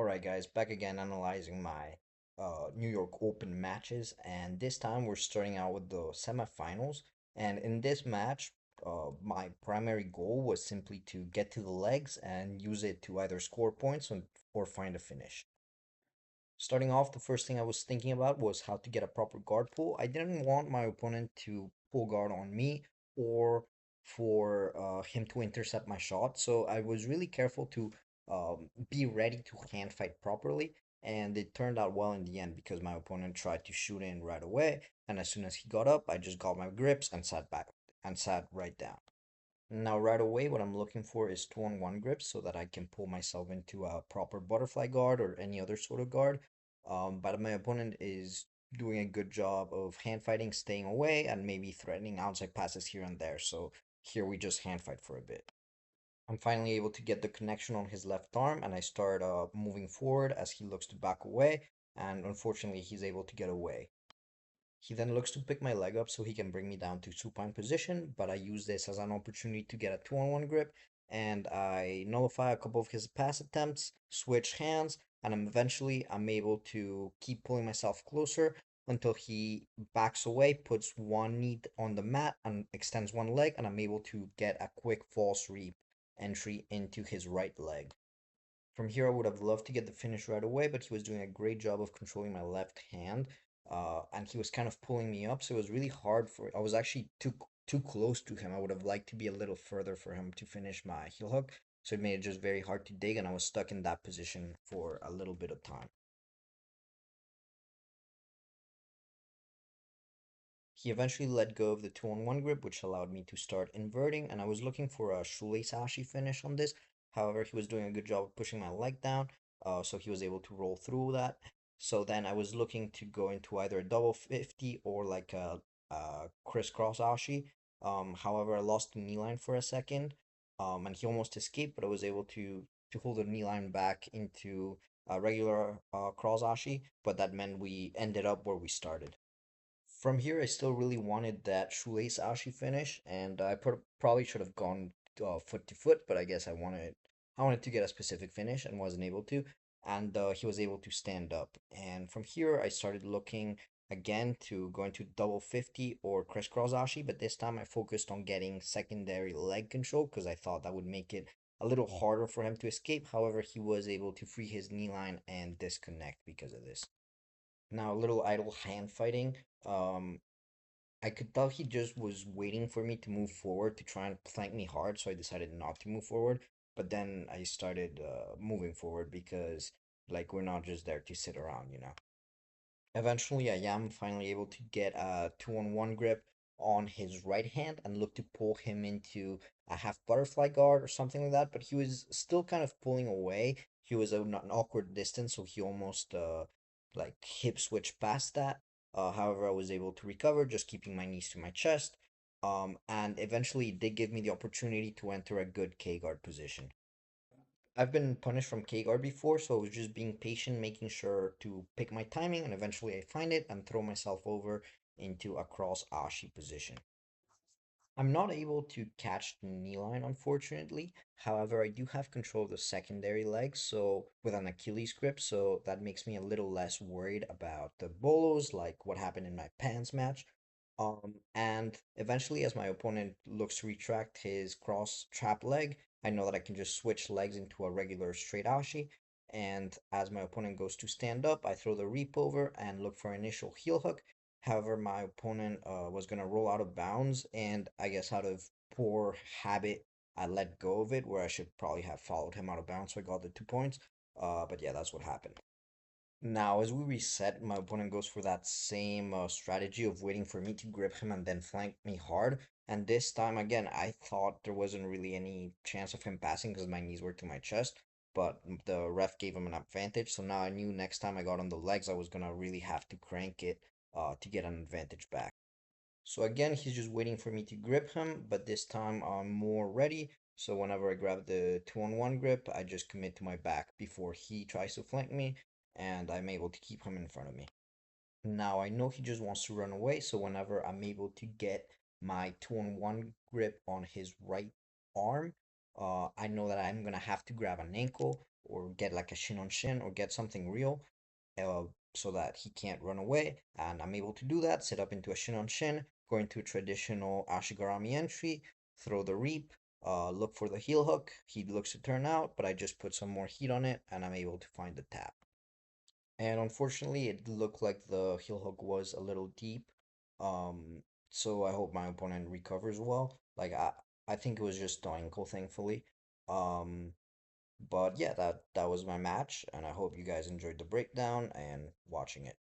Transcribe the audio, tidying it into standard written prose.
All right, guys, back again analyzing my New York Open matches, and this time we're starting out with the semifinals. And in this match, my primary goal was simply to get to the legs and use it to either score points or find a finish. Starting off, the first thing I was thinking about was how to get a proper guard pull. I didn't want my opponent to pull guard on me or for him to intercept my shot. So I was really careful to be ready to hand fight properly. And it turned out well in the end because my opponent tried to shoot in right away. And as soon as he got up, I just got my grips and sat back and sat right down. Now, right away, what I'm looking for is two-on-one grips so that I can pull myself into a proper butterfly guard or any other sort of guard. But my opponent is doing a good job of hand fighting, staying away, and maybe threatening outside passes here and there. So here we just hand fight for a bit. I'm finally able to get the connection on his left arm, and I start moving forward as he looks to back away, and unfortunately, he's able to get away. He then looks to pick my leg up so he can bring me down to supine position, but I use this as an opportunity to get a two-on-one grip, and I nullify a couple of his pass attempts, switch hands, and I'm able to keep pulling myself closer until he backs away, puts one knee on the mat, and extends one leg, and I'm able to get a quick false reap entry into his right leg. From here, I would have loved to get the finish right away, but he was doing a great job of controlling my left hand, and he was kind of pulling me up, so it was really hard for. I was actually too close to him. I would have liked to be a little further for him to finish my heel hook, so it made it just very hard to dig, and I was stuck in that position for a little bit of time. He eventually let go of the two-on-one grip, which allowed me to start inverting, and I was looking for a shoelace ashi finish on this. However, he was doing a good job of pushing my leg down, so he was able to roll through that. So then I was looking to go into either a double 50 or like a crisscross ashi. However, I lost the knee line for a second, and he almost escaped, but I was able to hold the knee line back into a regular cross ashi, but that meant we ended up where we started. From here, I still really wanted that shoelace ashi finish, and probably should have gone foot to foot, but I guess I wanted to get a specific finish and wasn't able to, and he was able to stand up. And from here, I started looking again to go into double 50 or crisscross ashi, but this time I focused on getting secondary leg control because I thought that would make it a little harder for him to escape. However, he was able to free his knee line and disconnect because of this. Now, a little idle hand fighting. Um, I could tell he just was waiting for me to move forward to try and flank me hard, so I decided not to move forward. But then I started moving forward because, like, we're not just there to sit around, you know. Eventually, I am finally able to get a two-on-one grip on his right hand and look to pull him into a half butterfly guard or something like that. But he was still kind of pulling away. He was at an awkward distance, so he almost like hip switched past that. However, I was able to recover, just keeping my knees to my chest. And eventually, it did give me the opportunity to enter a good K guard position. I've been punished from K guard before, so I was just being patient, making sure to pick my timing, and eventually I find it and throw myself over into a cross ashi position. I'm not able to catch the knee line, unfortunately. However, I do have control of the secondary leg, so with an Achilles grip, so that makes me a little less worried about the bolos, like what happened in my pants match. And eventually, as my opponent looks to retract his cross trap leg, I know that I can just switch legs into a regular straight ashi. And as my opponent goes to stand up, I throw the reap over and look for initial heel hook. However, my opponent was going to roll out of bounds, and I guess out of poor habit, I let go of it where I should probably have followed him out of bounds, so I got the 2 points. But yeah, that's what happened. Now, as we reset, my opponent goes for that same strategy of waiting for me to grip him and then flank me hard. And this time, again, I thought there wasn't really any chance of him passing because my knees were to my chest, but the ref gave him an advantage. So now I knew next time I got on the legs, I was gonna really have to crank it to get an advantage back. So again, he's just waiting for me to grip him, but this time I'm more ready. So whenever I grab the two-on-one grip, I just commit to my back before he tries to flank me, and I'm able to keep him in front of me. Now I know he just wants to run away, so whenever I'm able to get my two-on-one grip on his right arm, I know that I'm gonna have to grab an ankle. or get like a shin on shin or get something real, uh, so that he can't run away. And I'm able to do that, set up into a shin on shin, go into a traditional Ashigarami entry, throw the reap, look for the heel hook. He looks to turn out, but I just put some more heat on it and I'm able to find the tap. And unfortunately, it looked like the heel hook was a little deep. Um, so I hope my opponent recovers well. I think it was just the ankle, thankfully. Um, but yeah, that was my match, and I hope you guys enjoyed the breakdown and watching it.